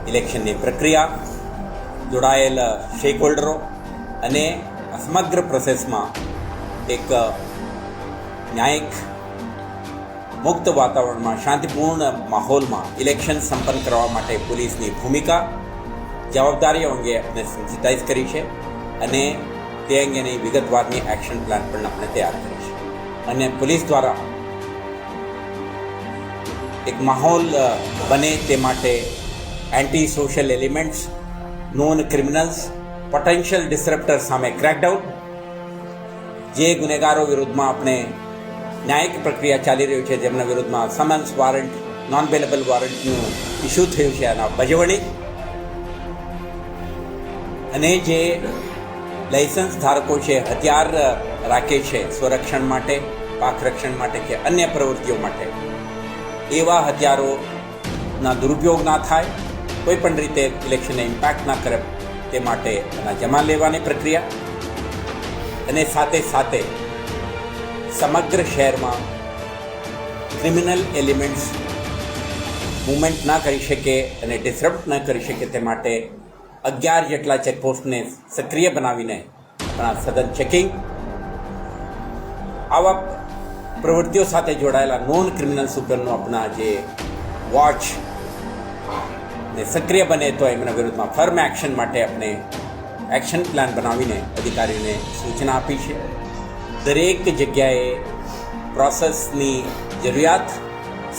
ઇલેક્શનની પ્રક્રિયા, જોડાયેલ સ્ટેક હોલ્ડરો અને સમગ્ર પ્રોસેસમાં એક ન્યાયિક મુક્ત વાતાવરણમાં શાંતિપૂર્ણ માહોલમાં ઇલેક્શન સંપન્ન કરવા માટે પોલીસની ભૂમિકા, જવાબદારીઓ અંગે આપણે સેન્સિટાઇઝ કરી છે અને તે અંગેની વિગતવારની એક્શન પ્લાન પણ આપણે તૈયાર કરી છે. અને પોલીસ દ્વારા એક માહોલ બને તે માટે anti social elements, known criminals, potential disrupter સામે ક્રેકડાઉન, જે ગુનેગારો વિરુદ્ધમાં આપણે ન્યાયિક પ્રક્રિયા ચાલી રહ્યું છે, જેમના વિરુદ્ધમાં સમન્સ વોરંટ, નોન બેલેબલ વોરંટનું ઇસ્યુ થયું છે, એના બજવણી, અને જે લાયસન્સ ધારકો છે હથિયાર રાખે છે સ્વરક્ષણ માટે, પાક રક્ષણ માટે કે અન્ય પ્રવૃત્તિઓ માટે, એવા હથિયારોના દુરુપયોગ ના થાય, કોઈ પણ રીતે ઇલેક્શનને ઇમ્પેક્ટ ના કરે તે માટે એના જમા લેવાની પ્રક્રિયા, અને સાથે સાથે સમગ્ર શહેરમાં ક્રિમિનલ એલિમેન્ટ્સ મૂવમેન્ટ ના કરી શકે અને ડિસરપ્ટ ન કરી શકે તે માટે 11 જેટલા ચેકપોસ્ટને સક્રિય બનાવીને આપણા સઘન ચેકિંગ, આવા પ્રવૃત્તિઓ સાથે જોડાયેલા નોન ક્રિમિનલ્સ ઉપરનો આપણા જે વોચ ને સક્રિય બને તો એમના વિરુદ્ધમાં ફર્મ એક્શન માટે આપણે એક્શન પ્લાન બનાવીને અધિકારીઓને સૂચના આપી છે. દરેક જગ્યાએ પ્રોસેસની જરૂરિયાત,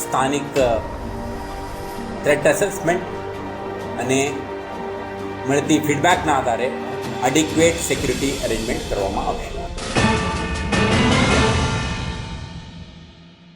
સ્થાનિક થ્રેટ એસેસમેન્ટ અને મળતી ફીડબેકના આધારે એડિક્વેટ સિક્યુરિટી અરેન્જમેન્ટ કરવામાં આવશે.